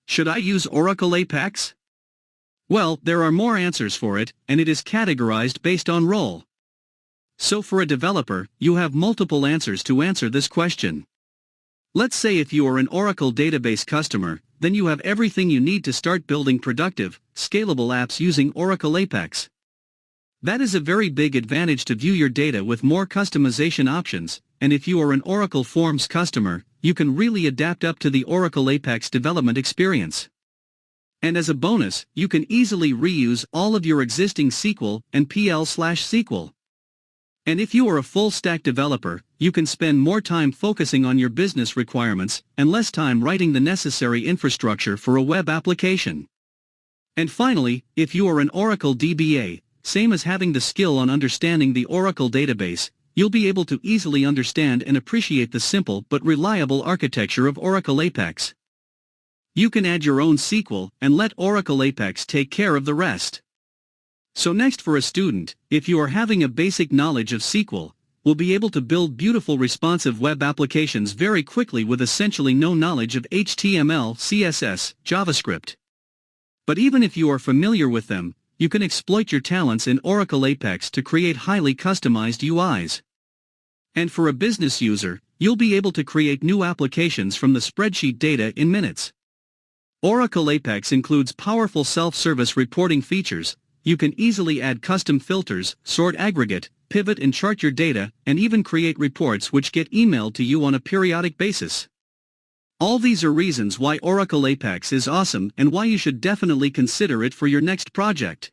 Should I use Oracle Apex? Well, there are more answers for it, and it is categorized based on role. So for a developer, you have multiple answers to answer this question. Let's say if you are an Oracle database customer, then you have everything you need to start building productive, scalable apps using Oracle Apex. That is a very big advantage to view your data with more customization options, and if you are an Oracle Forms customer, you can really adapt up to the Oracle Apex development experience. And as a bonus, you can easily reuse all of your existing SQL and PL/SQL. And if you are a full-stack developer, you can spend more time focusing on your business requirements and less time writing the necessary infrastructure for a web application. And finally, if you are an Oracle DBA, same as having the skill on understanding the Oracle database, you'll be able to easily understand and appreciate the simple but reliable architecture of Oracle Apex. You can add your own SQL and let Oracle Apex take care of the rest. So next, for a student, if you are having a basic knowledge of SQL, will be able to build beautiful responsive web applications very quickly with essentially no knowledge of HTML, CSS, JavaScript. But even if you are familiar with them, you can exploit your talents in Oracle Apex to create highly customized UIs. And for a business user, you'll be able to create new applications from the spreadsheet data in minutes. Oracle Apex includes powerful self-service reporting features. You can easily add custom filters, sort, aggregate, pivot and chart your data, and even create reports which get emailed to you on a periodic basis. All these are reasons why Oracle Apex is awesome and why you should definitely consider it for your next project.